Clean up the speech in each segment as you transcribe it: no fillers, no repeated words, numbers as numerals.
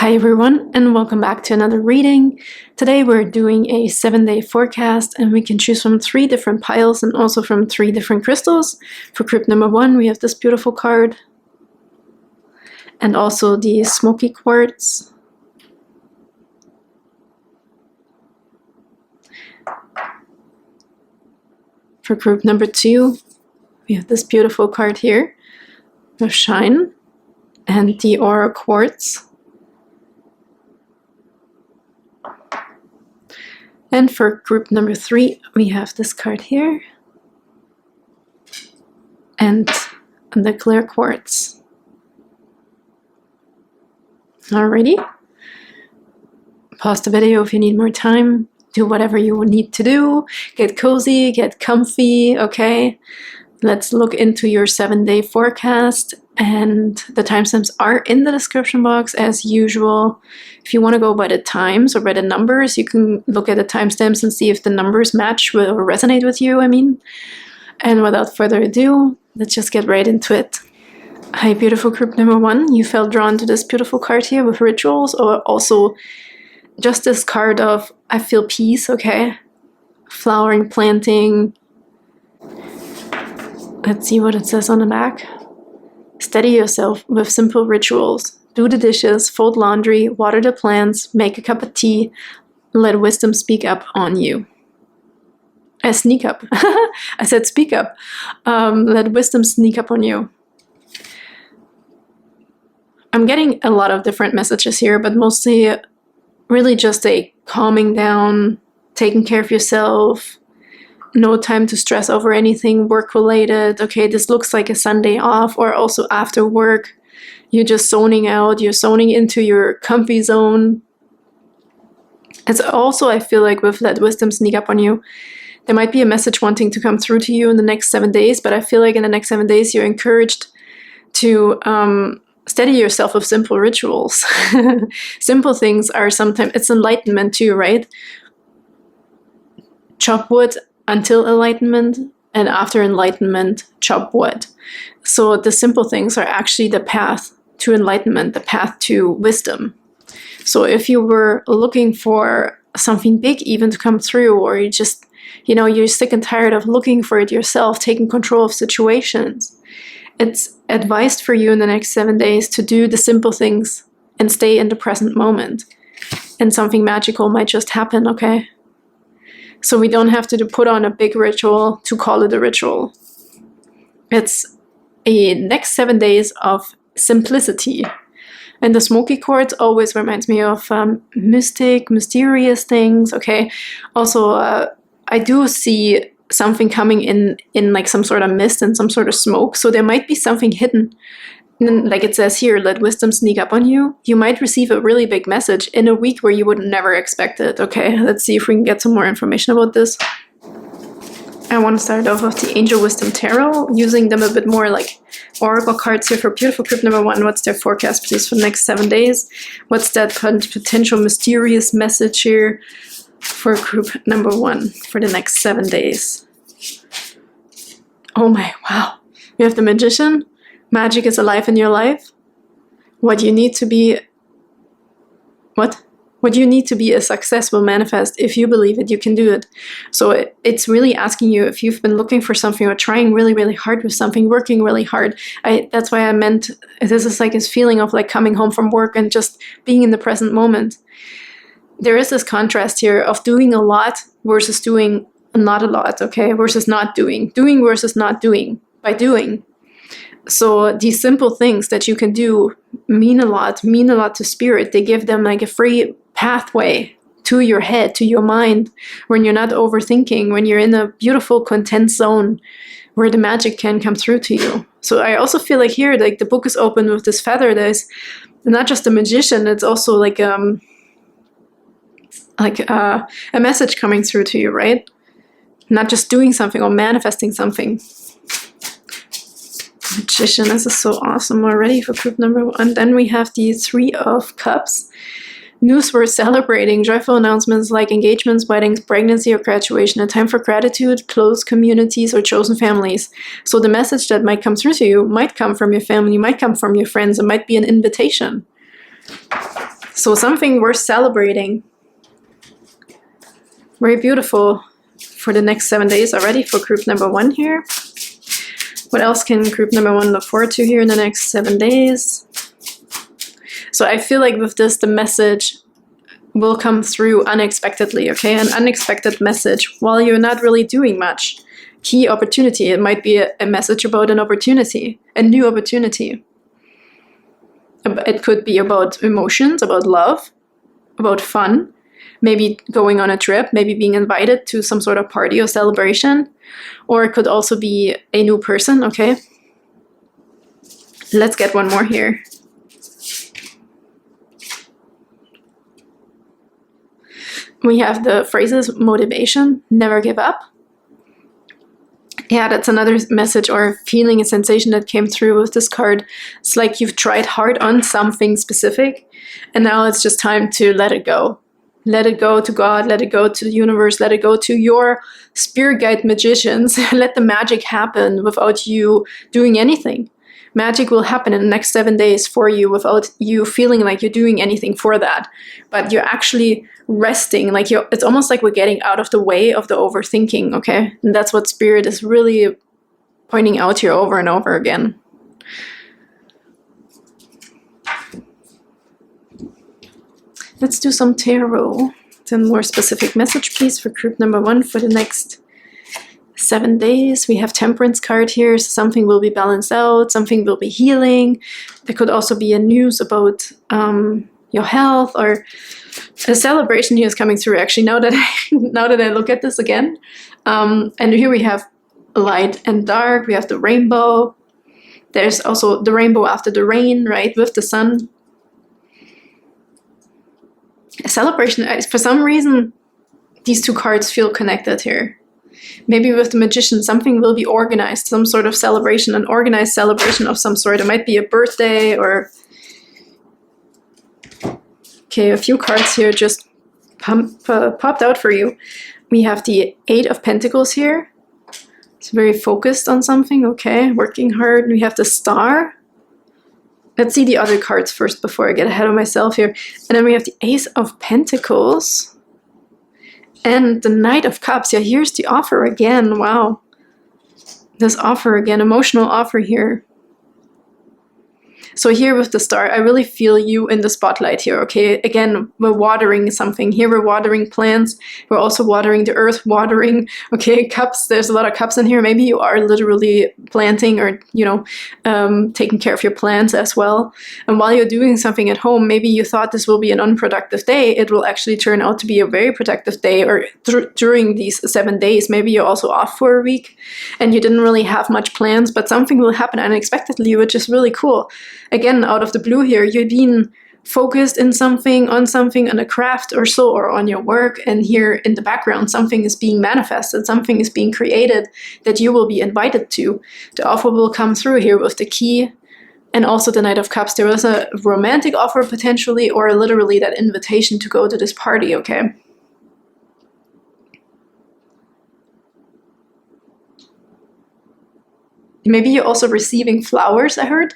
Hi everyone, and welcome back to another reading. Today we're doing a 7-day forecast, and we can choose from 3 different piles and also from 3 different crystals. For group number 1, we have this beautiful card, and also the smoky quartz. For group number 2, we have this beautiful card here, the shine, and the aura quartz. And for group number 3, we have this card here, and the clear quartz. Alrighty. Pause the video if you need more time. Do whatever you need to do. Get cozy, get comfy, okay? Let's look into your 7-day forecast, and the timestamps are in the description box as usual. If you want to go by the times or by the numbers, you can look at the timestamps and see if the numbers match or resonate with you, And without further ado, let's just get right into it. Hi, beautiful group number 1. You felt drawn to this beautiful card here with rituals, or also just this card of I feel peace, okay? Flowering, planting. Let's see what it says on the back. Steady yourself with simple rituals. Do the dishes, fold laundry, water the plants, make a cup of tea. Let wisdom speak up on you. Sneak up. I said speak up. Let wisdom sneak up on you. I'm getting a lot of different messages here, but mostly really just a calming down, taking care of yourself, no time to stress over anything work-related. Okay, this looks like a Sunday off, or also after work. You're just zoning out, you're zoning into your comfy zone. It's also, I feel like, with Let Wisdom Sneak Up on You, there might be a message wanting to come through to you in the next 7 days, but I feel like in the next 7 days you're encouraged to steady yourself with simple rituals. Simple things are sometimes, it's enlightenment too, right? Chop wood until enlightenment, and after enlightenment, chop wood. So the simple things are actually the path to enlightenment, the path to wisdom. So if you were looking for something big even to come through, or you just, you're sick and tired of looking for it yourself, taking control of situations, it's advised for you in the next 7 days to do the simple things and stay in the present moment. And something magical might just happen, okay? So we don't have to put on a big ritual to call it a ritual. It's a next 7 days of simplicity. And the smoky quartz always reminds me of mysterious things, okay? Also, I do see something coming in like some sort of mist and some sort of smoke. So there might be something hidden. Like it says here, let wisdom sneak up on you. You might receive a really big message in a week where you would never expect it. Okay, let's see if we can get some more information about this. I want to start off with the Angel Wisdom Tarot, using them a bit more like oracle cards here for beautiful group number 1. What's their forecast, please, for the next 7 days? What's that potential mysterious message here for group number 1 for the next 7 days? Oh my, wow. We have the Magician. Magic is alive in your life. What you need to be a success will manifest. If you believe it, you can do it. So it's really asking you, if you've been looking for something or trying really, really hard with something, working really hard. That's why I meant this is like this feeling of like coming home from work and just being in the present moment. There is this contrast here of doing a lot versus doing not a lot, okay? Versus not doing. Doing versus not doing. By doing. So these simple things that you can do mean a lot to spirit. They give them like a free pathway to your head, to your mind, when you're not overthinking, when you're in a beautiful content zone where the magic can come through to you. So I also feel like here, like the book is open with this feather. There's not just a magician, it's also like a message coming through to you, right? Not just doing something or manifesting something. Magician, this is so awesome already for group number 1. Then we have the 3 of Cups. News worth celebrating, joyful announcements like engagements, weddings, pregnancy, or graduation. A time for gratitude, close communities, or chosen families. So the message that might come through to you might come from your family, might come from your friends. It might be an invitation. So something worth celebrating. Very beautiful for the next 7 days already for group number 1 here. What else can group number 1 look forward to here in the next 7 days? So I feel like with this, the message will come through unexpectedly, okay? An unexpected message while you're not really doing much. Key opportunity. It might be a message about an opportunity, a new opportunity. It could be about emotions, about love, about fun, maybe going on a trip, maybe being invited to some sort of party or celebration, or it could also be a new person, okay? Let's get one more here. We have the phrases motivation, never give up. Yeah, that's another message or feeling, a sensation that came through with this card. It's like you've tried hard on something specific, and now it's just time to let it go. Let it go to God, let it go to the universe, let it go to your spirit guide magicians. Let the magic happen without you doing anything. Magic will happen in the next 7 days for you without you feeling like you're doing anything for that. But you're actually resting, like it's almost like we're getting out of the way of the overthinking, okay? And that's what Spirit is really pointing out here over and over again. Let's do some tarot. Then more specific message, please, for group number 1 for the next 7 days. We have Temperance card here, so something will be balanced out, something will be healing. There could also be a news about your health, or a celebration here is coming through. Actually, now that I look at this again, and here we have light and dark. We have the rainbow. There's also the rainbow after the rain, right, with the sun. A celebration. For some reason, these two cards feel connected here. Maybe with the Magician, something will be organized, some sort of celebration, an organized celebration of some sort. It might be a birthday or... Okay, a few cards here just popped out for you. We have the 8 of Pentacles here. It's very focused on something, okay, working hard. We have the Star. Let's see the other cards first before I get ahead of myself here. And then we have the Ace of Pentacles. And the Knight of Cups. Yeah, here's the offer again. Wow. This offer again, emotional offer here. So here with the Star, I really feel you in the spotlight here, okay? Again, we're watering something. Here we're watering plants. We're also watering the earth, watering, okay, cups. There's a lot of cups in here. Maybe you are literally planting or, taking care of your plants as well. And while you're doing something at home, maybe you thought this will be an unproductive day. It will actually turn out to be a very productive day, or during these 7 days. Maybe you're also off for a week and you didn't really have much plans, but something will happen unexpectedly, which is really cool. Again, out of the blue here, you're being focused in something, on a craft or so, or on your work, and here in the background, something is being manifested, something is being created that you will be invited to. The offer will come through here with the Key and also the Knight of Cups. There was a romantic offer potentially, or literally that invitation to go to this party, okay? Maybe you're also receiving flowers, I heard.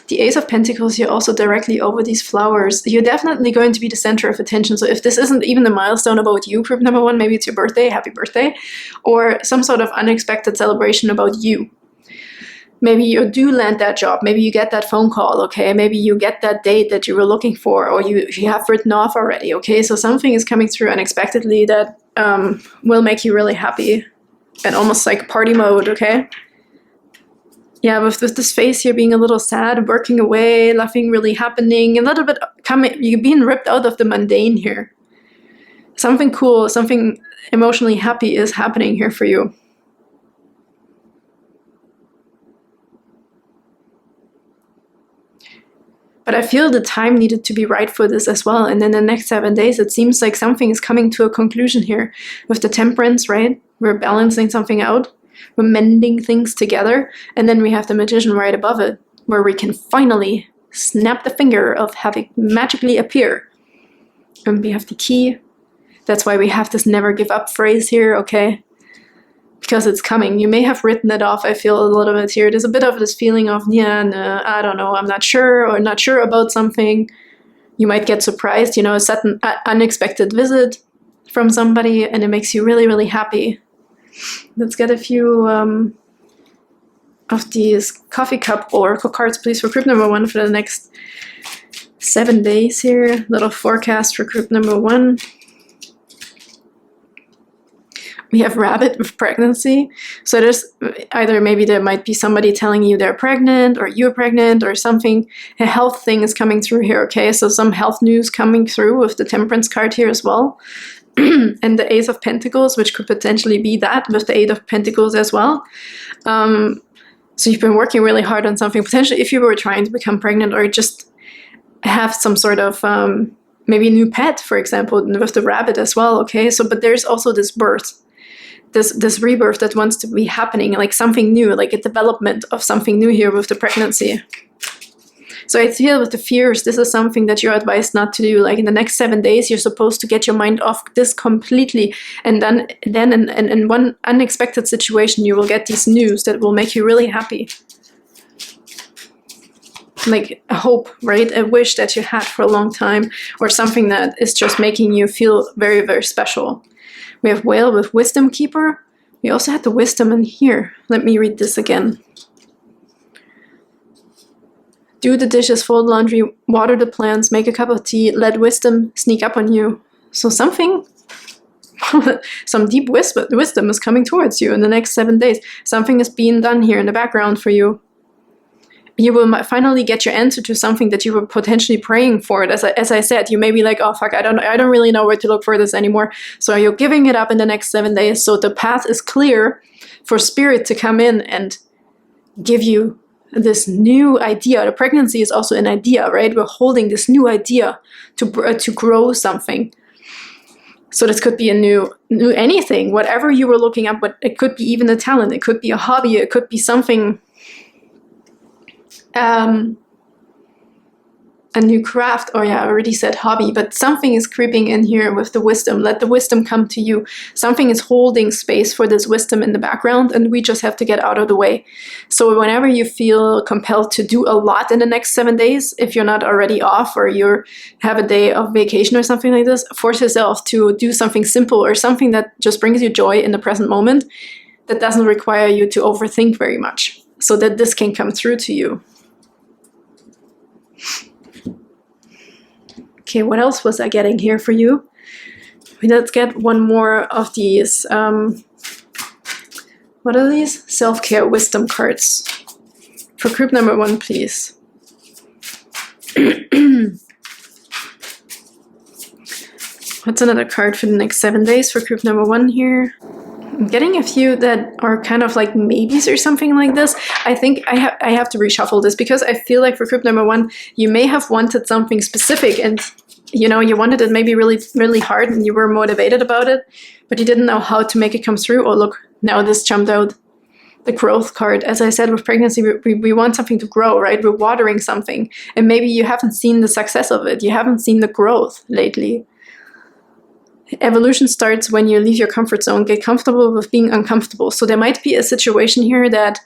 The Ace of Pentacles here also directly over these flowers. You're definitely going to be the center of attention. So if this isn't even a milestone about you, group number 1, maybe it's your birthday, happy birthday, or some sort of unexpected celebration about you. Maybe you do land that job. Maybe you get that phone call, okay? Maybe you get that date that you were looking for, or you have written off already, okay? So something is coming through unexpectedly that will make you really happy. And almost like party mode, okay? Yeah, with this face here being a little sad, working away, nothing really happening, a little bit you're being ripped out of the mundane here. Something cool, something emotionally happy is happening here for you. But I feel the time needed to be right for this as well. And in the next 7 days, it seems like something is coming to a conclusion here with the Temperance, right? We're balancing something out. We're mending things together. And then we have the Magician right above it, where we can finally snap the finger of having magically appear. And we have the Key. That's why we have this never give up phrase here, okay? because it's coming. You may have written it off, I feel a little bit here. There's a bit of this feeling of, yeah, no, I don't know, I'm not sure, or not sure about something. You might get surprised, a sudden unexpected visit from somebody, and it makes you really, really happy. Let's get a few of these coffee cup oracle cards, please, for group number 1 for the next 7 days here. Little forecast for group number 1. We have rabbit with pregnancy. So there's either maybe there might be somebody telling you they're pregnant, or you're pregnant, or something. A health thing is coming through here, okay? So some health news coming through with the Temperance card here as well. And the Ace of Pentacles, which could potentially be that, with the Eight of Pentacles as well. So you've been working really hard on something. Potentially if you were trying to become pregnant, or just have some sort of maybe a new pet, for example, with the rabbit as well, okay? So, but there's also this birth. This rebirth that wants to be happening, like something new, like a development of something new here with the pregnancy. So I feel with the fears, this is something that you're advised not to do. Like in the next 7 days, you're supposed to get your mind off this completely. And then in one unexpected situation, you will get these news that will make you really happy. Like a hope, right? A wish that you had for a long time, or something that is just making you feel very, very special. We have Whale with Wisdom Keeper. We also had the Wisdom in here. Let me read this again. Do the dishes, fold laundry, water the plants, make a cup of tea, let wisdom sneak up on you. So something, some deep wisdom is coming towards you in the next 7 days. Something is being done here in the background for you. You will finally get your answer to something that you were potentially praying for. As I said, you may be like, oh fuck, I don't really know where to look for this anymore. So you're giving it up in the next 7 days. So the path is clear for Spirit to come in and give you this new idea. The pregnancy is also an idea, right? We're holding this new idea to grow something. So this could be a new anything, whatever you were looking up. But it could be even a talent. It could be a hobby. It could be something. A new craft, or yeah, I already said hobby, but something is creeping in here with the wisdom. Let the wisdom come to you. Something is holding space for this wisdom in the background, and we just have to get out of the way. So whenever you feel compelled to do a lot in the next 7 days, if you're not already off, or you have a day of vacation or something like this, force yourself to do something simple, or something that just brings you joy in the present moment, that doesn't require you to overthink very much, so that this can come through to you. Okay, what else was I getting here for you? Let's get one more of these. What are these? Self-care wisdom cards. For group number 1, please. What's another card for the next 7 days for group number 1 here? I'm getting a few that are kind of like maybes or something like this. I think I have to reshuffle this, because I feel like for group number 1, you may have wanted something specific, and you wanted it maybe really, really hard, and you were motivated about it, but you didn't know how to make it come through. Oh, look, now this jumped out. The growth card. As I said, with pregnancy, we want something to grow, right? We're watering something, and maybe you haven't seen the success of it. You haven't seen the growth lately. Evolution starts when you leave your comfort zone, get comfortable with being uncomfortable. So there might be a situation here that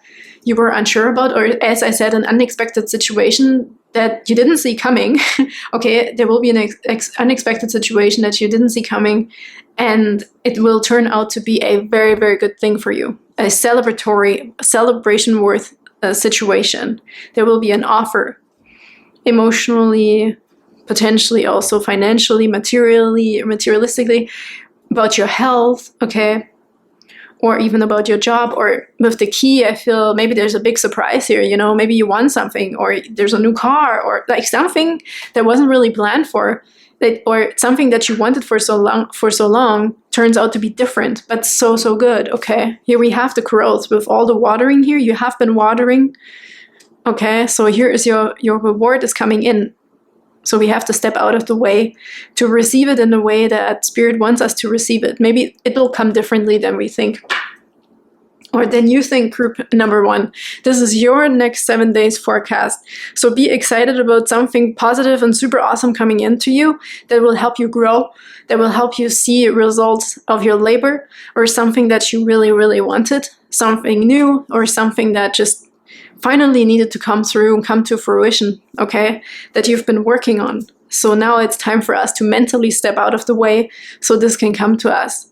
you were unsure about, or as I said, an unexpected situation that you didn't see coming. Okay, there will be an unexpected situation that you didn't see coming, and it will turn out to be a very, very good thing for you. A celebration worth situation. There will be an offer, emotionally, potentially also financially, materialistically, about your health, okay? Or even about your job, or with the key, I feel maybe there's a big surprise here, maybe you won something, or there's a new car, or like something that wasn't really planned for, or something that you wanted for so long turns out to be different, but so good, okay? Here we have the growth with all the watering here. You have been watering, okay? So here is your reward is coming in. So we have to step out of the way to receive it in the way that Spirit wants us to receive it. Maybe it will come differently than we think. or then you think group number 1. This is your next 7 days forecast. So be excited about something positive and super awesome coming into you that will help you grow, that will help you see results of your labor, or something that you really, really wanted, something new, or something that just finally needed to come through and come to fruition, okay, that you've been working on. So now it's time for us to mentally step out of the way so this can come to us.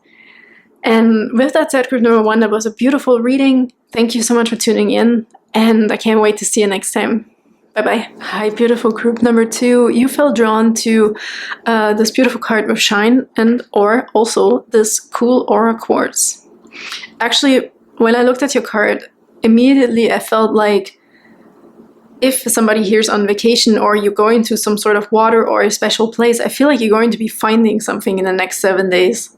And with that said, group number 1, that was a beautiful reading. Thank you so much for tuning in, and I can't wait to see you next time. Bye-bye. Hi, beautiful group number 2. You felt drawn to this beautiful card with shine or also this cool aura quartz. Actually, when I looked at your card, immediately I felt like if somebody here's on vacation or you're going to some sort of water or a special place, I feel like you're going to be finding something in the next 7 days.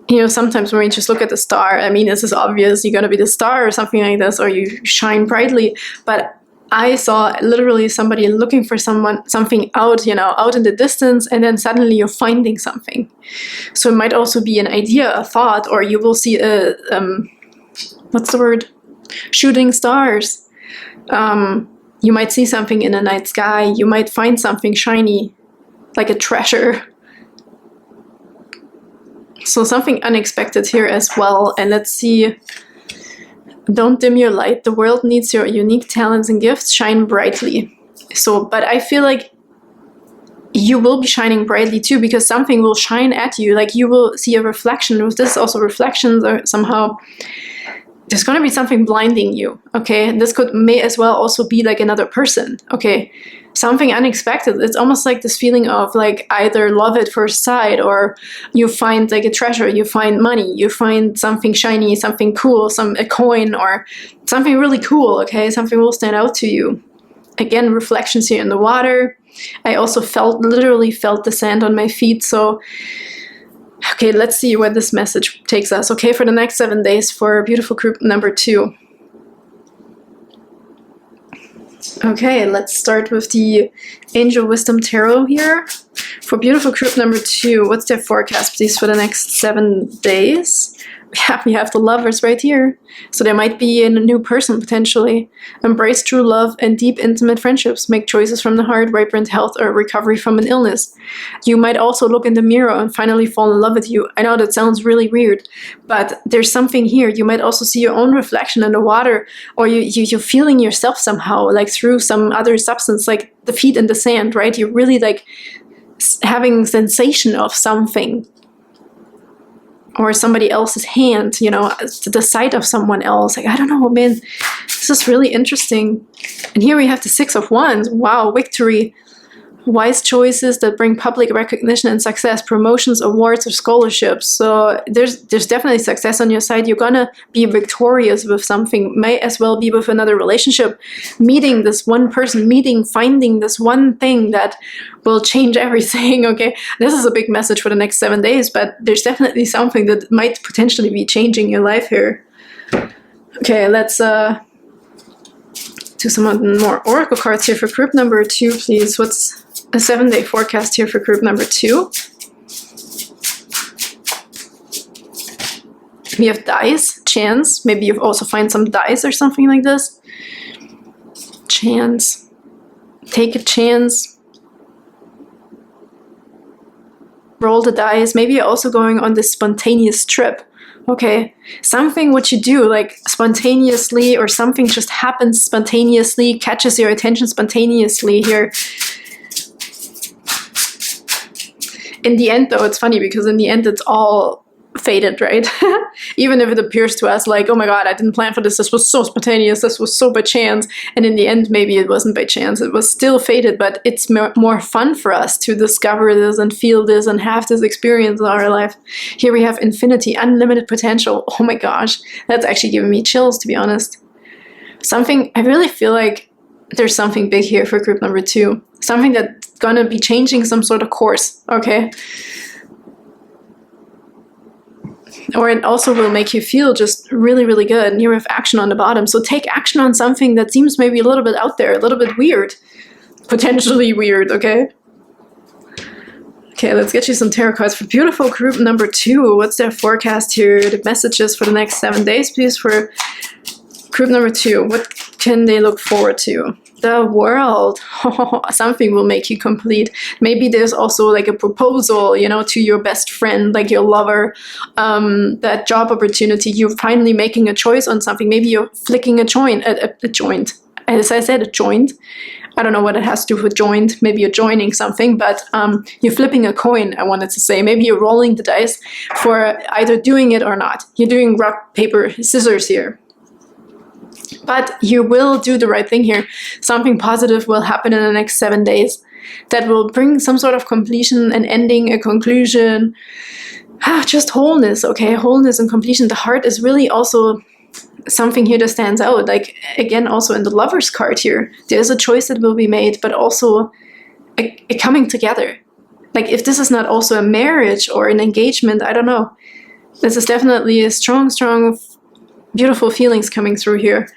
You know, sometimes when you just look at the star, I mean, this is obvious, you're going to be the star or something like this, or you shine brightly. But I saw literally somebody looking for something out, you know, out in the distance, and then suddenly you're finding something. So it might also be an idea, a thought, or you will see a, what's the word? Shooting stars. You might see something in the night sky. You might find something shiny, like a treasure. So something unexpected here as well. And let's see. Don't dim your light. The world needs your unique talents and gifts. Shine brightly. So, but I feel like you will be shining brightly too, because something will shine at you. Like you will see a reflection. With this also reflections are somehow, there's going to be something blinding you. Okay. And this may as well also be like another person. Okay. Something unexpected. It's almost like this feeling of like either love at first sight, or you find like a treasure, you find money, you find something shiny, something cool, a coin or something really cool, okay? Something will stand out to you. Again, reflections here in the water. I also literally felt the sand on my feet. So, okay, let's see where this message takes us. Okay, for the next 7 days for beautiful group number 2. Okay, let's start with the Angel Wisdom Tarot here. For beautiful group number 2, what's their forecast, please, for the next 7 days? Yeah, we have the Lovers right here. So there might be a new person, potentially. Embrace true love and deep, intimate friendships. Make choices from the heart, vibrant health, or recovery from an illness. You might also look in the mirror and finally fall in love with you. I know that sounds really weird, but there's something here. You might also see your own reflection in the water, or you're feeling yourself somehow, like through some other substance, like the feet in the sand, right? You're really like having sensation of something. Or somebody else's hand, you know, the sight of someone else. Like, I don't know, man, this is really interesting. And here we have the 6 of Wands. Wow, victory. Wise choices that bring public recognition and success, promotions, awards, or scholarships. So there's definitely success on your side. You're gonna be victorious with something. May as well be with another relationship. Meeting this one person, finding this one thing that will change everything, okay? This is a big message for the next 7 days, but there's definitely something that might potentially be changing your life here. Okay, let's do some more oracle cards here for group number 2, please. What's a 7-day forecast here for group number 2? We have dice, chance. Maybe you've also find some dice or something like this. Chance. Take a chance. Roll the dice. Maybe you're also going on this spontaneous trip. Okay, something what you do like spontaneously, or something just happens spontaneously, catches your attention spontaneously here. In the end, though, it's funny because in the end, it's all fated, right? Even if it appears to us like, oh my God, I didn't plan for this. This was so spontaneous. This was so by chance. And in the end, maybe it wasn't by chance. It was still fated, but it's more fun for us to discover this and feel this and have this experience in our life. Here we have infinity, unlimited potential. Oh my gosh, that's actually giving me chills, to be honest. I really feel like there's something big here for group number 2. Something that's gonna be changing some sort of course, okay? Or it also will make you feel just really, really good. And here we have action on the bottom. So take action on something that seems maybe a little bit out there, a little bit weird. Potentially weird, okay? Okay, let's get you some tarot cards for beautiful group number 2. What's their forecast here? The messages for the next 7 days, please, for group number 2. What can they look forward to? The World. Something will make you complete. Maybe there's also like a proposal, you know, to your best friend, like your lover, that job opportunity. You're finally making a choice on something. Maybe you're flicking a joint. As I said, a joint. I don't know what it has to do with joint. Maybe you're joining something, but you're flipping a coin, I wanted to say. Maybe you're rolling the dice for either doing it or not. You're doing rock, paper, scissors here. But you will do the right thing here. Something positive will happen in the next 7 days that will bring some sort of completion, an ending, a conclusion. Just wholeness, okay? Wholeness and completion. The heart is really also something here that stands out. Like, again, also in the Lover's card here, there's a choice that will be made, but also a coming together. Like, if this is not also a marriage or an engagement, I don't know. This is definitely a strong, beautiful feelings coming through here.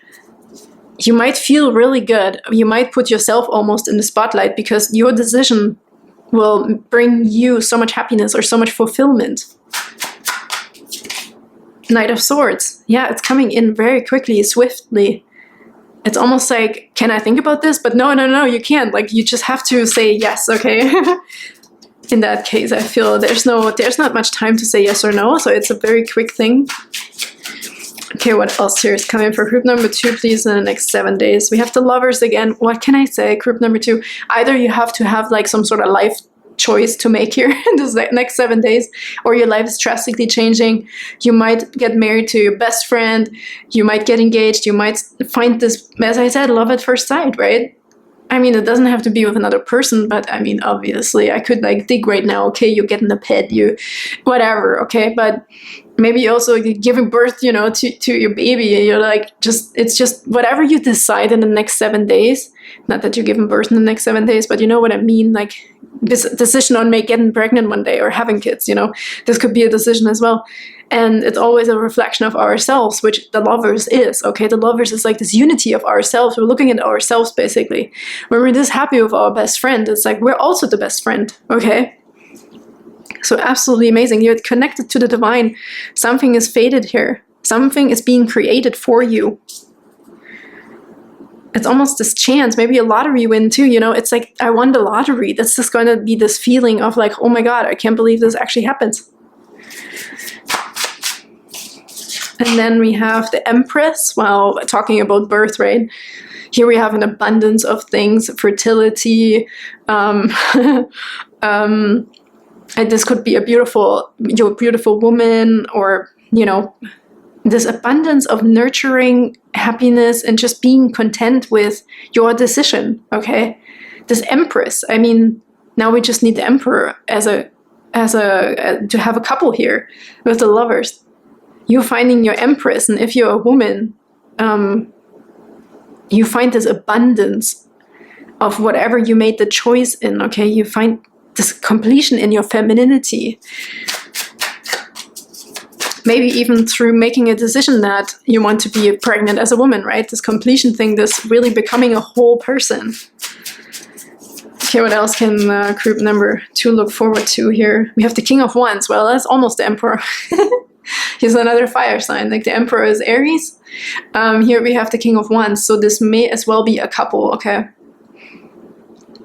You might feel really good. You might put yourself almost in the spotlight because your decision will bring you so much happiness or so much fulfillment. Knight of Swords. Yeah, it's coming in very quickly, swiftly. It's almost like, can I think about this? But no, you can't. Like, you just have to say yes, okay? In that case, I feel there's not much time to say yes or no, so it's a very quick thing. Okay, what else here is coming for group number 2, please, in the next 7 days? We have the Lovers again. What can I say? Group number 2. Either you have to have like some sort of life choice to make here in the next 7 days, or your life is drastically changing. You might get married to your best friend. You might get engaged. You might find this, as I said, love at first sight, right? I mean, it doesn't have to be with another person, but I mean, obviously, I could like dig right now. Okay, you're getting a pet, whatever, okay? But maybe you're also giving birth, you know, to your baby. And you're like, it's just whatever you decide in the next 7 days. Not that you're giving birth in the next 7 days, but you know what I mean? Like, this decision on getting pregnant one day or having kids, you know, this could be a decision as well. And it's always a reflection of ourselves, which the Lovers is, okay? The Lovers is like this unity of ourselves. We're looking at ourselves, basically. When we're this happy with our best friend, it's like we're also the best friend, okay? So absolutely amazing. You're connected to the divine. Something is fated here. Something is being created for you. It's almost this chance, maybe a lottery win too, you know? It's like, I won the lottery. That's just going to be this feeling of like, oh my God, I can't believe this actually happens. And then we have the Empress. Well, talking about birth, right? Here we have an abundance of things, fertility. And this could be your beautiful woman, or, you know, this abundance of nurturing happiness and just being content with your decision, okay? This Empress, I mean, now we just need the Emperor to have a couple here with the Lovers. You finding your Empress, and if you're a woman, you find this abundance of whatever you made the choice in, okay? You find this completion in your femininity. Maybe even through making a decision that you want to be pregnant as a woman, right? This completion thing, this really becoming a whole person. Okay, what else can group number 2 look forward to here? We have the King of Wands. Well, that's almost the Emperor. He's another fire sign. Like, the Emperor is Aries. Here we have the King of Wands. So this may as well be a couple, okay?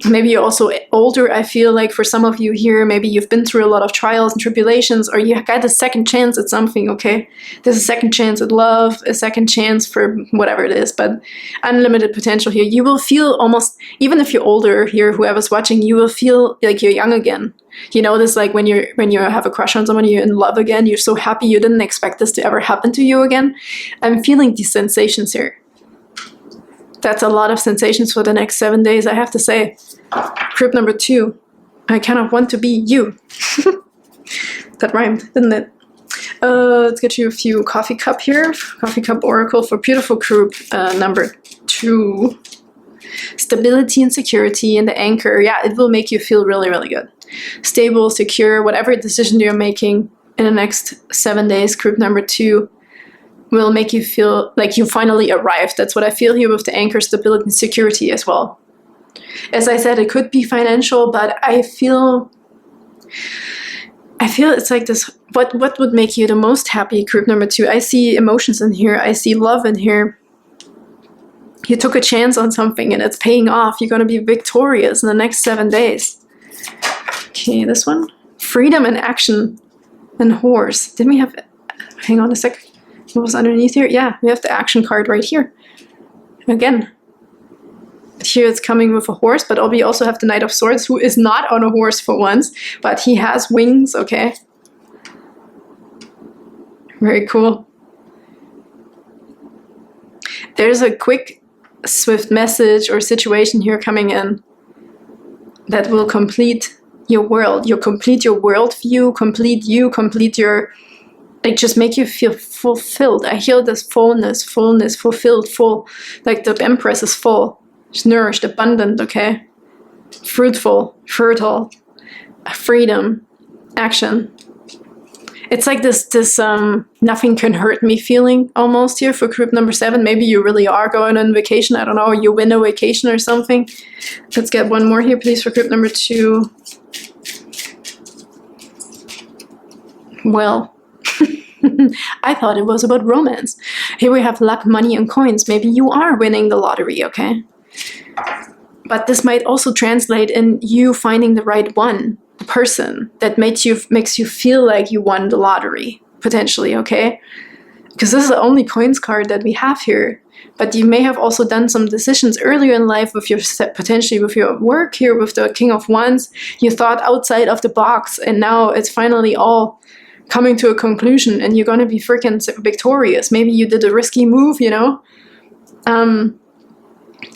Maybe you're also older, I feel like for some of you here, maybe you've been through a lot of trials and tribulations, or you got a second chance at something, okay? There's a second chance at love, a second chance for whatever it is, but unlimited potential here. You will feel almost, even if you're older here, whoever's watching, you will feel like you're young again. You know this, like when you have a crush on someone, you're in love again, you're so happy, you didn't expect this to ever happen to you again. I'm feeling these sensations here. That's a lot of sensations for the next 7 days, I have to say. Group number 2, I kind of want to be you. That rhymed, didn't it? Let's get you a few coffee cup here. Coffee cup oracle for beautiful group number 2. Stability and security and the anchor. Yeah, it will make you feel really, really good. Stable, secure, whatever decision you're making in the next 7 days, group number 2 will make you feel like you finally arrived. That's what I feel here with the anchor, stability and security as well. As I said, it could be financial, but I feel I feel it's like this, what would make you the most happy, group number 2? I see emotions in here. I see love in here. You took a chance on something and it's paying off. You're going to be victorious in the next 7 days. Okay, this one. Freedom and action and horse. Didn't we have... Hang on a sec. What was underneath here? Yeah, we have the action card right here. Again. Here it's coming with a horse, but we also have the Knight of Swords, who is not on a horse for once, but he has wings, okay? Very cool. There's a quick, swift message or situation here coming in that will complete your world. You'll complete your worldview, complete you, complete your... Like, just make you feel fulfilled. I hear this fullness, fulfilled, full. Like the Empress is full. She's nourished, abundant, okay? Fruitful, fertile, freedom, action. It's like this nothing can hurt me feeling almost here for group number 7. Maybe you really are going on vacation. I don't know, you win a vacation or something. Let's get one more here, please, for group number 2. Well, I thought it was about romance. Here we have luck, money, and coins. Maybe you are winning the lottery, okay? But this might also translate in you finding the right one, the person that makes you feel like you won the lottery, potentially, okay? Because this is the only coins card that we have here. But you may have also done some decisions earlier in life with your, potentially with your work here, with the King of Wands. You thought outside of the box, and now it's finally all coming to a conclusion, and you're going to be freaking victorious. Maybe you did a risky move, you know?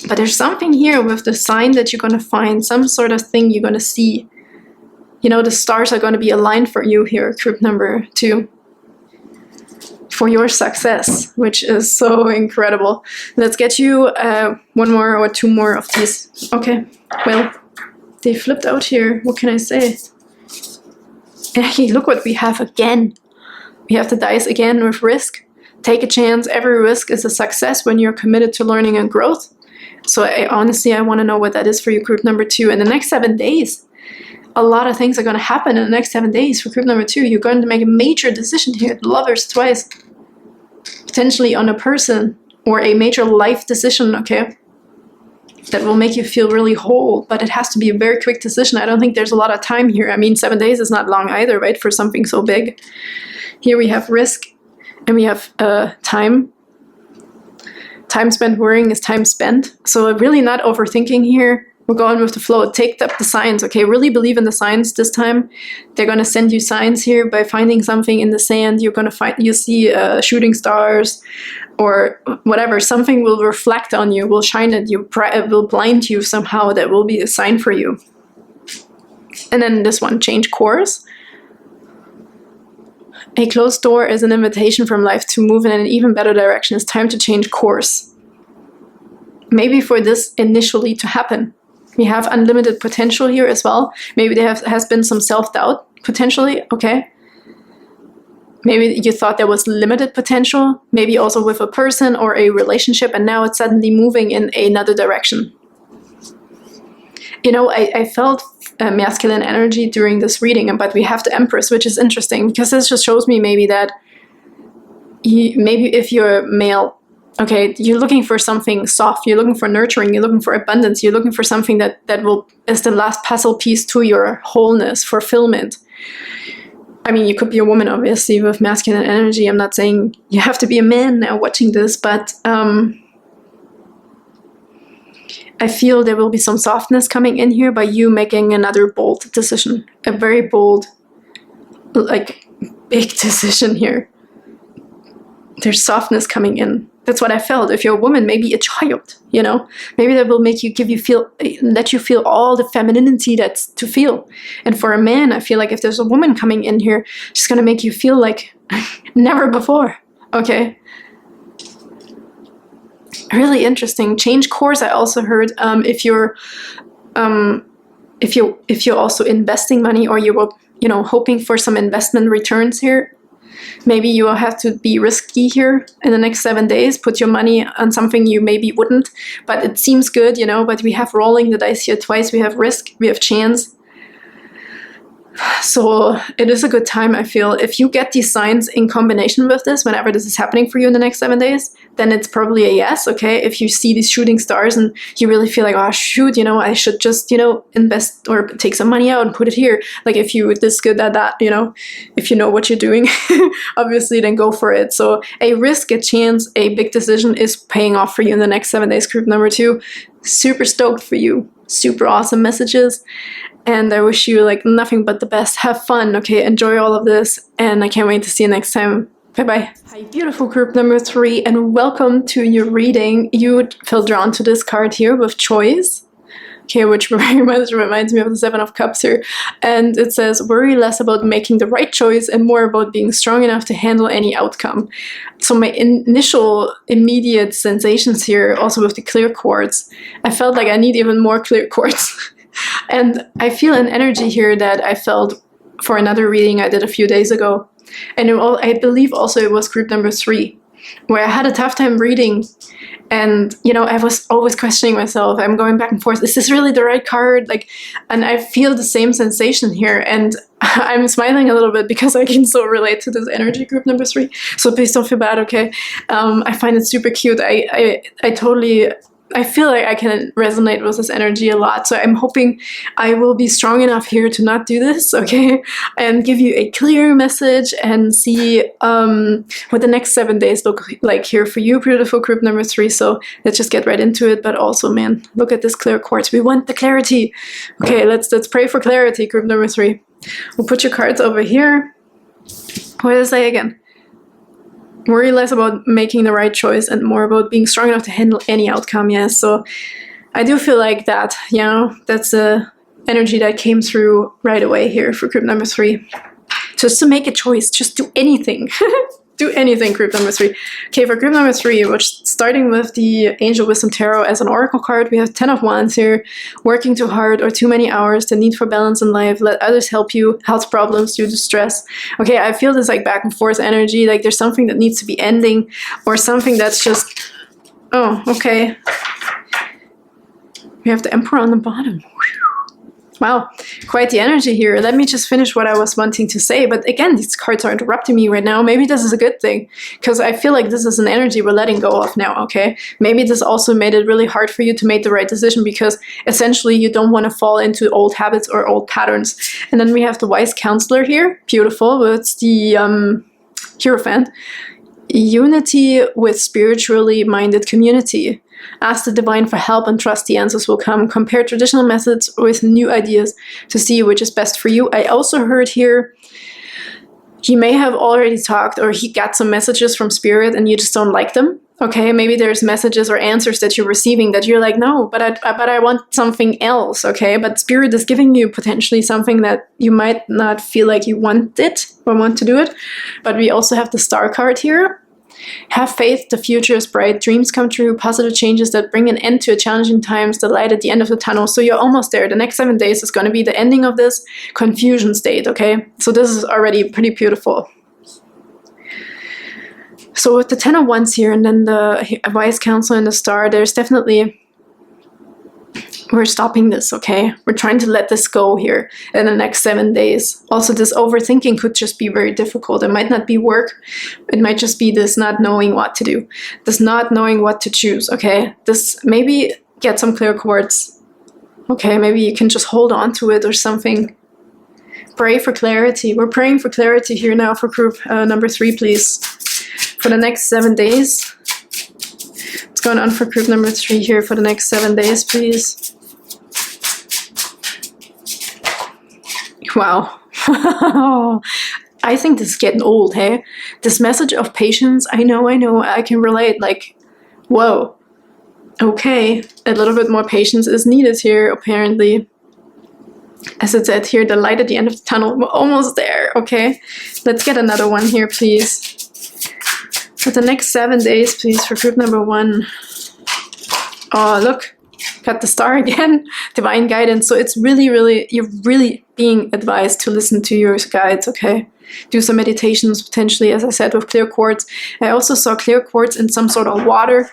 But there's something here with the sign that you're going to find, some sort of thing you're going to see. You know, the stars are going to be aligned for you here, group number 2. For your success, which is so incredible. Let's get you 1 more or 2 more of these. Okay, well, they flipped out here. What can I say? Hey, look what we have again. We have the dice again with risk. Take a chance. Every risk is a success when you're committed to learning and growth. So honestly, I want to know what that is for you, group number 2. In the next 7 days, a lot of things are going to happen in the next 7 days for group number 2. You're going to make a major decision here. Lovers twice. Potentially on a person or a major life decision, okay? That will make you feel really whole, but it has to be a very quick decision. I don't think there's a lot of time here. I mean, 7 days is not long either, right? For something so big. Here we have risk and we have time. Time spent worrying is time spent. So really not overthinking here. We're going with the flow. Take up the signs, okay? Really believe in the signs this time. They're going to send you signs here by finding something in the sand. You're going to find, you see shooting stars or whatever. Something will reflect on you, will shine at you, will blind you somehow. That will be a sign for you. And then this one, change course. A closed door is an invitation from life to move in an even better direction. It's time to change course. Maybe for this initially to happen. We have unlimited potential here as well. Maybe there has been some self-doubt, potentially, okay? Maybe you thought there was limited potential, maybe also with a person or a relationship, and now it's suddenly moving in another direction. You know, I felt masculine energy during this reading, but we have the Empress, which is interesting, because this just shows me maybe that maybe if you're male, okay, you're looking for something soft, you're looking for nurturing, you're looking for abundance, you're looking for something that is the last puzzle piece to your wholeness, fulfillment. I mean, you could be a woman, obviously, with masculine energy. I'm not saying you have to be a man now watching this, but I feel there will be some softness coming in here by you making another bold decision. A very bold, like, big decision here. There's softness coming in. That's what I felt. If you're a woman, maybe a child, you know, maybe that will make you, let you feel all the femininity that's to feel. And for a man, I feel like if there's a woman coming in here, she's going to make you feel like never before. Okay. Really interesting. Change course. I also heard if you're also investing money or you were, you know, hoping for some investment returns here. Maybe you will have to be risky here in the next 7 days, put your money on something you maybe wouldn't, but it seems good, you know, but we have rolling the dice here twice. We have risk, we have chance. So it is a good time, I feel. If you get these signs in combination with this, whenever this is happening for you in the next 7 days, then it's probably a yes, okay? If you see these shooting stars and you really feel like, oh, shoot, you know, I should just, you know, invest or take some money out and put it here. Like if you this good at that, you know, if you know what you're doing, obviously, then go for it. So a risk, a chance, a big decision is paying off for you in the next 7 days, group number 2. Super stoked for you. Super awesome messages. And I wish you like nothing but the best. Have fun, okay? Enjoy all of this. And I can't wait to see you next time. Bye-bye. Hi, beautiful group number 3, and welcome to your reading. You feel drawn to this card here with choice. Okay, which very much reminds me of the 7 of Cups here. And it says, worry less about making the right choice and more about being strong enough to handle any outcome. So my initial immediate sensations here, also with the clear quartz, I felt like I need even more clear quartz. And I feel an energy here that I felt for another reading I did a few days ago. And I believe also it was group number 3, where I had a tough time reading. And, you know, I was always questioning myself. I'm going back and forth. Is this really the right card? Like, and I feel the same sensation here. And I'm smiling a little bit because I can so relate to this energy, group number 3. So please don't feel bad, okay? I find it super cute. I feel like I can resonate with this energy a lot. So I'm hoping I will be strong enough here to not do this, okay? And give you a clear message and see what the next 7 days look like here for you, beautiful group number 3. So let's just get right into it. But also, man, look at this clear quartz. We want the clarity. Okay, let's pray for clarity, group number 3. We'll put your cards over here. What did I say again? Worry less about making the right choice and more about being strong enough to handle any outcome. Yes, so I do feel like that, you know, that's the energy that came through right away here for group number 3. Just to make a choice, just do anything. Do anything, group number 3. Okay, for group number 3, which starting with the Angel Wisdom Tarot as an oracle card, we have 10 of Wands here. Working too hard or too many hours, the need for balance in life, let others help you, health problems due to stress. Okay, I feel this like back and forth energy, like there's something that needs to be ending or something that's just, oh, okay. We have the Emperor on the bottom. Wow, quite the energy here. Let me just finish what I was wanting to say. But again, these cards are interrupting me right now. Maybe this is a good thing, because I feel like this is an energy we're letting go of now, okay? Maybe this also made it really hard for you to make the right decision, because essentially you don't want to fall into old habits or old patterns. And then we have the Wise Counselor here. Beautiful. It's the Hierophant. Unity with spiritually minded community. Ask the divine for help and trust the answers will come. Compare traditional methods with new ideas to see which is best for you. I also heard here he may have already talked or he got some messages from spirit and you just don't like them. Okay, maybe there's messages or answers that you're receiving that you're like, no, but I want something else, okay? But spirit is giving you potentially something that you might not feel like you want it or want to do it. But we also have the Star card here. Have faith, the future is bright, dreams come true, positive changes that bring an end to challenging times, the light at the end of the tunnel. So you're almost there. The next 7 days is going to be the ending of this confusion state, okay? So this is already pretty beautiful. So with the 10 of Wands here and then the Wise Counsel and the Star, there's definitely... we're stopping this, okay? We're trying to let this go here in the next 7 days. Also, this overthinking could just be very difficult. It might not be work. It might just be this not knowing what to do. This not knowing what to choose, okay? This maybe get some clear quartz. Okay, maybe you can just hold on to it or something. Pray for clarity. We're praying for clarity here now for group number 3, please. For the next 7 days. What's going on for group number 3 here for the next 7 days, please? Wow. I think this is getting old, hey? This message of patience, I know, I can relate, like, whoa. Okay, a little bit more patience is needed here, apparently. As it said here, the light at the end of the tunnel, we're almost there, okay? Let's get another one here, please. For the next 7 days, please, for group number 1. Oh, look. Got the Star again. Divine guidance. So it's really, you're really being advised to listen to your guides, okay? Do some meditations, potentially, as I said, with clear quartz. I also saw clear quartz in some sort of water.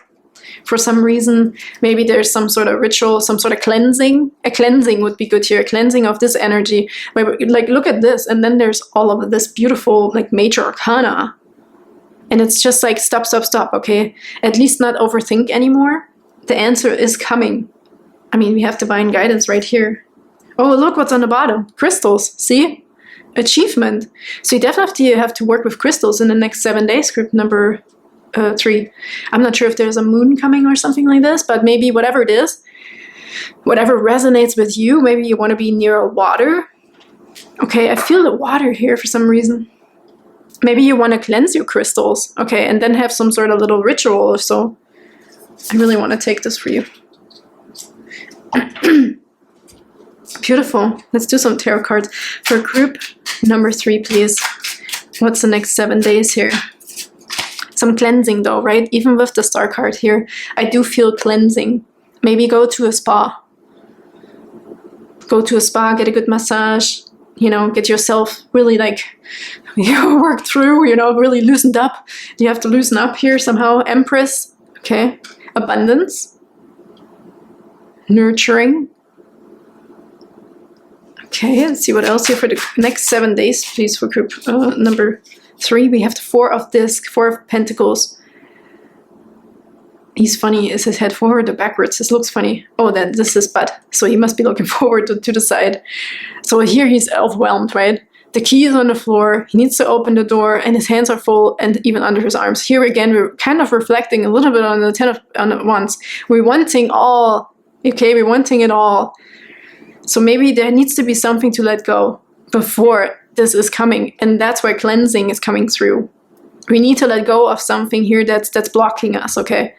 for some reason. Maybe there's some sort of ritual, some sort of cleansing. A cleansing would be good here, a cleansing of this energy. Like, look at this, and then there's all of this beautiful, like, major arcana. And it's just like, stop, stop, stop, okay? At least not overthink anymore. The answer is coming. I mean, we have divine guidance right here. Oh, look what's on the bottom. Crystals, see? Achievement. So you definitely have to work with crystals in the next 7 days, group number 3. I'm not sure if there's a moon coming or something like this, but maybe whatever it is, whatever resonates with you, maybe you want to be near water. Okay, I feel the water here for some reason. Maybe you want to cleanse your crystals, okay, and then have some sort of little ritual or so. I really want to take this for you. Beautiful. Let's do some tarot cards. For group number 3, please. What's the next 7 days here? Some cleansing though, right? Even with the star card here, I do feel cleansing. Maybe go to a spa. Go to a spa, get a good massage, you know, get yourself really like, worked through, you know, really loosened up. You have to loosen up here somehow. Empress, okay. Abundance. Nurturing. Okay, let's see what else here for the next 7 days, please, for group number 3. We have the 4 of discs, 4 of pentacles. He's funny. Is his head forward or backwards? This looks funny. Oh, then this is butt. So he must be looking forward to the side. So here he's overwhelmed, right? The key is on the floor. He needs to open the door, and his hands are full, and even under his arms. Here again, we're kind of reflecting a little bit on the 10 of Wands. We're wanting all. Okay, we're wanting it all. So maybe there needs to be something to let go before this is coming, and that's where cleansing is coming through. We need to let go of something here that's blocking us, okay?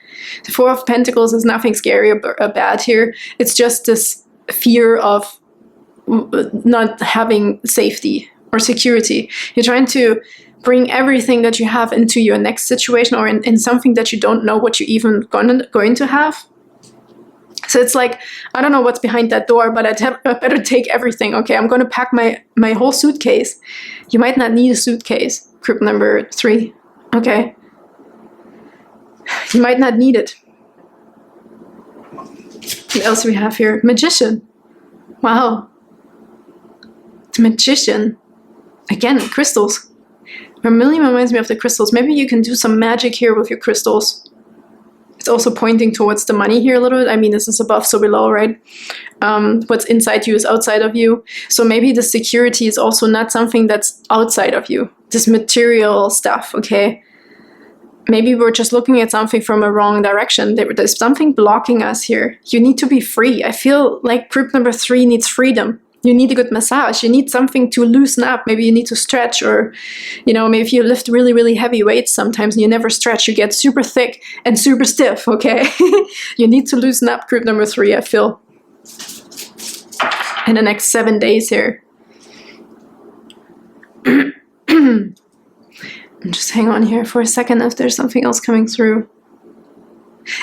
The 4 of Pentacles is nothing scary or bad here. It's just this fear of not having safety or security. You're trying to bring everything that you have into your next situation, or in something that you don't know what you're even going to have. So it's like, I don't know what's behind that door, but I better take everything. Okay, I'm going to pack my whole suitcase. You might not need a suitcase, group number 3. Okay. You might not need it. What else do we have here? Magician. Wow. The Magician. Again, crystals. Vermilion reminds me of the crystals. Maybe you can do some magic here with your crystals. It's also pointing towards the money here a little bit. I mean, this is above, so below, right? What's inside you is outside of you. So maybe the security is also not something that's outside of you. This material stuff, okay? Maybe we're just looking at something from a wrong direction. There's something blocking us here. You need to be free. I feel like group number 3 needs freedom. You need a good massage. You need something to loosen up. Maybe you need to stretch, or, you know, maybe if you lift really, really heavy weights sometimes and you never stretch, you get super thick and super stiff, okay? You need to loosen up, group number 3, I feel, in the next 7 days here. Just hang on here for a second if there's something else coming through.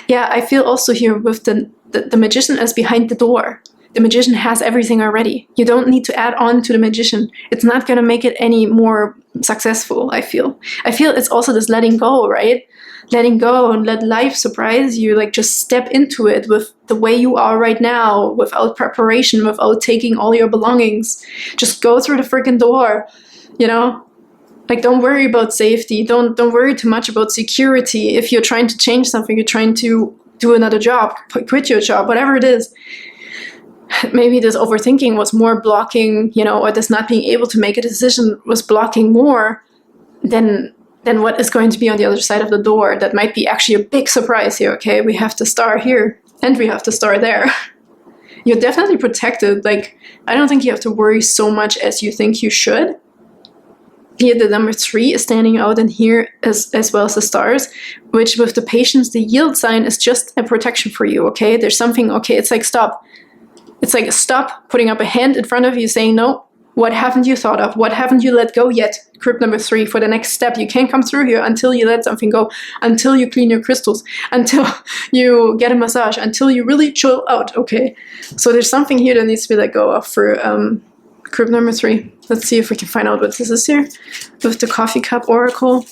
Yeah, I feel also here with the Magician as behind the door. The Magician has everything already. You don't need to add on to the Magician. It's not going to make it any more successful, I feel. I feel it's also this letting go, right? Letting go and let life surprise you. Like, just step into it with the way you are right now, without preparation, without taking all your belongings. Just go through the freaking door, you know? Like, don't worry about safety. Don't worry too much about security. If you're trying to change something, you're trying to do another job, quit your job, whatever it is. Maybe this overthinking was more blocking, you know, or this not being able to make a decision was blocking more than what is going to be on the other side of the door. That might be actually a big surprise here, okay? We have to start here, and we have to start there. You're definitely protected. Like, I don't think you have to worry so much as you think you should. Here, the number 3 is standing out in here as well as the stars, which with the Patience, the Yield sign is just a protection for you, okay? There's something, okay, it's like stop. It's like stop putting up a hand in front of you saying, no, what haven't you thought of? What haven't you let go yet? Group number 3, for the next step. You can't come through here until you let something go, until you clean your crystals, until you get a massage, until you really chill out, okay? So there's something here that needs to be let go of for group number 3. Let's see if we can find out what this is here with the Coffee Cup Oracle.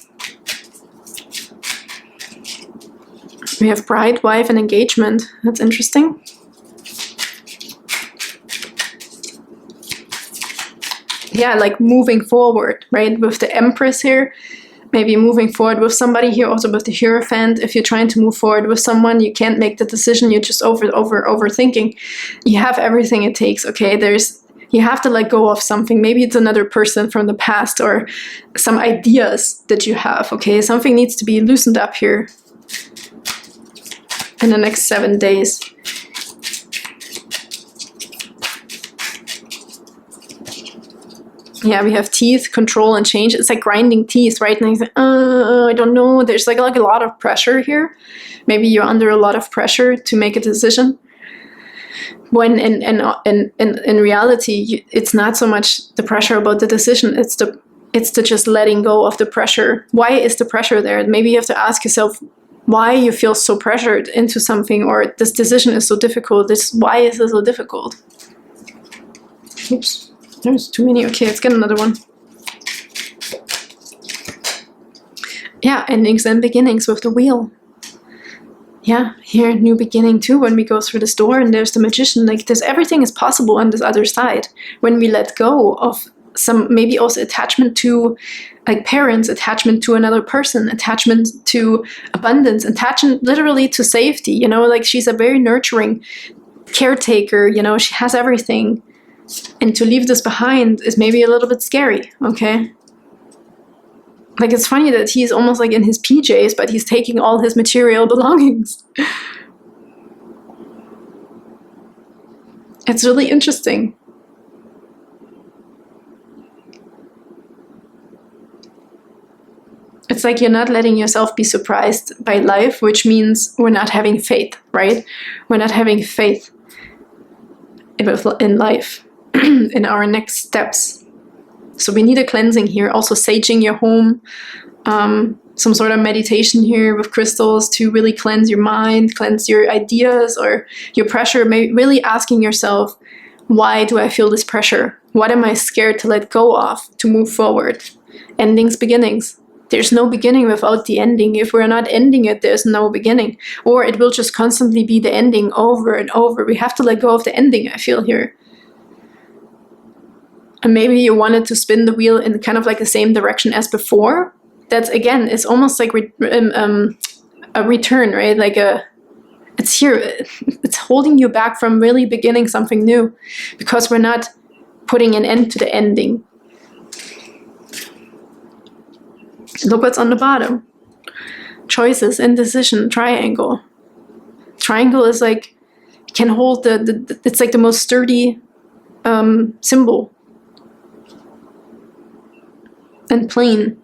We have bride, wife, and engagement. That's interesting. Yeah, like moving forward, right? With the Empress here, maybe moving forward with somebody here, also with the Hierophant. If you're trying to move forward with someone, you can't make the decision. You're just overthinking. You have everything it takes, okay? You have to let go of something. Maybe it's another person from the past or some ideas that you have, okay? Something needs to be loosened up here in the next 7 days. Yeah, we have teeth, control, and change. It's like grinding teeth, right? And like, I don't know. There's like a lot of pressure here. Maybe you're under a lot of pressure to make a decision. When in reality, it's not so much the pressure about the decision. It's the just letting go of the pressure. Why is the pressure there? Maybe you have to ask yourself why you feel so pressured into something, or this decision is so difficult. Why is it so difficult? Oops. There's too many. Okay, let's get another one. Yeah, endings and beginnings with the wheel. Yeah, here, new beginning too, when we go through this door, and there's the Magician. Like, everything is possible on this other side. When we let go of some, maybe also attachment to, like, parents, attachment to another person, attachment to abundance, attachment literally to safety, you know, like she's a very nurturing caretaker, you know, she has everything. And to leave this behind is maybe a little bit scary, okay? Like, it's funny that he's almost like in his PJs, but he's taking all his material belongings. It's really interesting. It's like you're not letting yourself be surprised by life, which means we're not having faith, right? We're not having faith in life. In our next steps. So we need a cleansing here, also saging your home, some sort of meditation here with crystals to really cleanse your mind, cleanse your ideas or your pressure. Maybe really asking yourself, why do I feel this pressure? What am I scared to let go of to move forward? Endings, beginnings. There's no beginning without the ending. If we're not ending it, there's no beginning. Or it will just constantly be the ending over and over. We have to let go of the ending, I feel here. And maybe you wanted to spin the wheel in kind of like the same direction as before. That's, again, it's almost like a return, right? Like it's here, it's holding you back from really beginning something new because we're not putting an end to the ending. Look what's on the bottom. Choices, indecision, triangle. Triangle is like, can hold it's like the most sturdy symbol. And plain.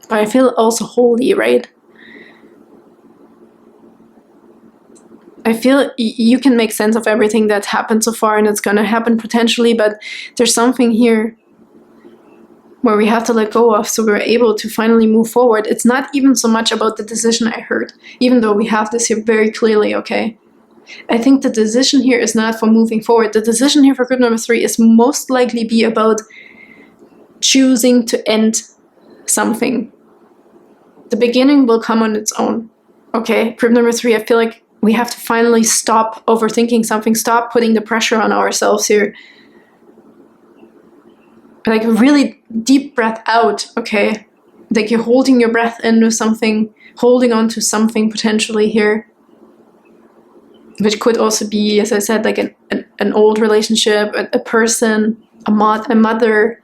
But I feel also holy, right? I feel you can make sense of everything that's happened so far and it's going to happen potentially, but there's something here where we have to let go of so we're able to finally move forward. It's not even so much about the decision I heard, even though we have this here very clearly, okay? I think the decision here is not for moving forward. The decision here for group number 3 is most likely be about choosing to end something. The beginning will come on its own. Okay, group number 3, I feel like we have to finally stop overthinking something, stop putting the pressure on ourselves here. Like a really deep breath out, okay? Like you're holding your breath in with something, holding on to something potentially here. Which could also be, as I said, like an old relationship, a person, a mother.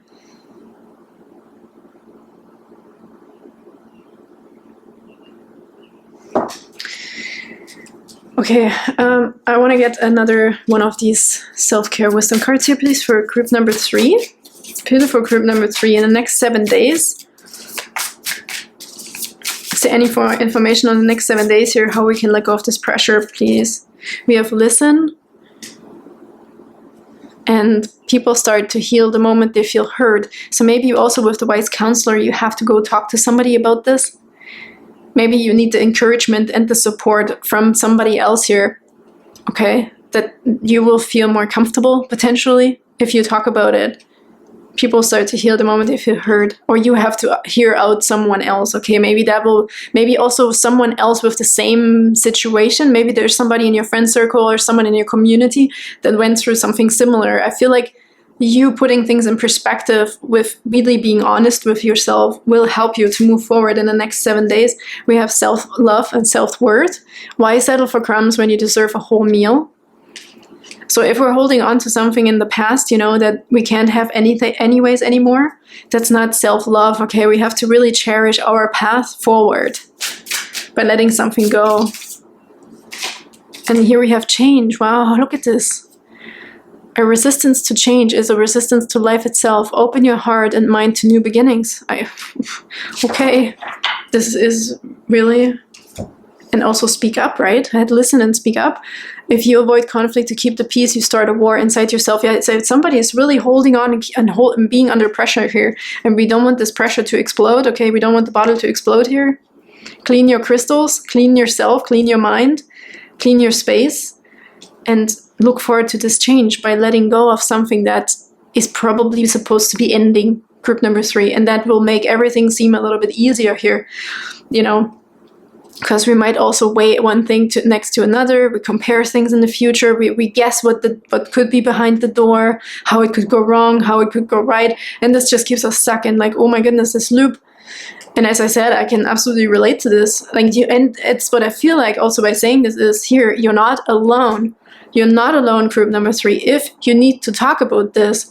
Okay, I want to get another one of these self-care wisdom cards here, please, for group number 3. Beautiful group number 3 in the next 7 days. Is there any more information on the next 7 days here, how we can let go of this pressure, please? We have listen, and people start to heal the moment they feel heard. So maybe you also, with the wise counselor, you have to go talk to somebody about this. Maybe you need the encouragement and the support from somebody else here, okay? That you will feel more comfortable, potentially, if you talk about it. people start to heal the moment they feel heard, or you have to hear out someone else. Okay, maybe also someone else with the same situation. Maybe there's somebody in your friend circle or someone in your community that went through something similar. I feel like you putting things in perspective with really being honest with yourself will help you to move forward in the next 7 days. We have self-love and self-worth. Why settle for crumbs when you deserve a whole meal? So if we're holding on to something in the past, that we can't have anything anyways anymore, that's not self-love, okay? We have to really cherish our path forward by letting something go. And here we have change. Wow, look at this. A resistance to change is a resistance to life itself. Open your heart and mind to new beginnings. Okay, this is really... And also speak up, right? I had to listen and speak up. If you avoid conflict to keep the peace, you start a war inside yourself. Yeah, so if somebody is really holding on and being under pressure here, and we don't want this pressure to explode, okay? We don't want the bottle to explode here. Clean your crystals, clean yourself, clean your mind, clean your space, and look forward to this change by letting go of something that is probably supposed to be ending, group number 3, and that will make everything seem a little bit easier here, because we might also weigh one thing next to another. We compare things in the future. We guess what could be behind the door, how it could go wrong, how it could go right. And this just keeps us stuck in like, oh my goodness, this loop. And as I said, I can absolutely relate to this. And it's what I feel like also by saying this is here, you're not alone. You're not alone, group number 3. If you need to talk about this,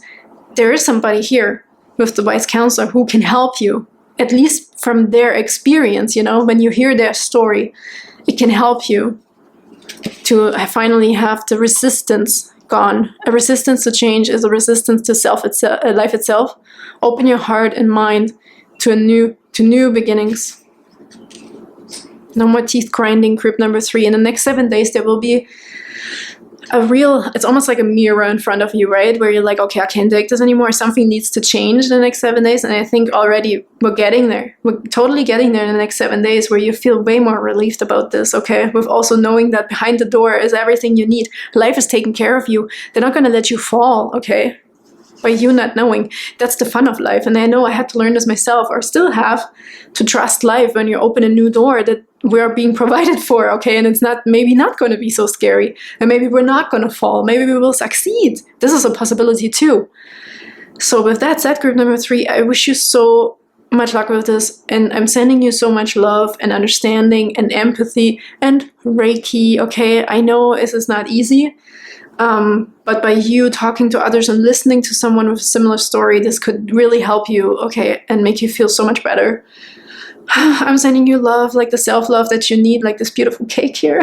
there is somebody here with the wise counselor who can help you. At least from their experience, when you hear their story, it can help you to finally have the resistance gone. A resistance to change is a resistance to life itself. Open your heart and mind to new beginnings. No more teeth grinding, group number 3. In the next 7 days, there will be it's almost like a mirror in front of you, right? Where you're like, okay, I can't take this anymore. Something needs to change in the next 7 days. And I think already we're getting there. We're totally getting there in the next 7 days where you feel way more relieved about this, okay? With also knowing that behind the door is everything you need. Life is taking care of you. They're not going to let you fall, okay? By you not knowing. That's the fun of life. And I know I had to learn this myself, or still have, to trust life when you open a new door that we're being provided for, okay? And it's maybe not going to be so scary. And maybe we're not going to fall. Maybe we will succeed. This is a possibility too. So with that said, group number 3, I wish you so much luck with this. And I'm sending you so much love and understanding and empathy and Reiki, okay? I know this is not easy. But by you talking to others and listening to someone with a similar story, this could really help you, okay, and make you feel so much better. I'm sending you love, like the self-love that you need, like this beautiful cake here.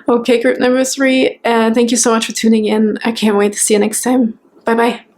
Okay, group number 3, thank you so much for tuning in. I can't wait to see you next time. Bye-bye.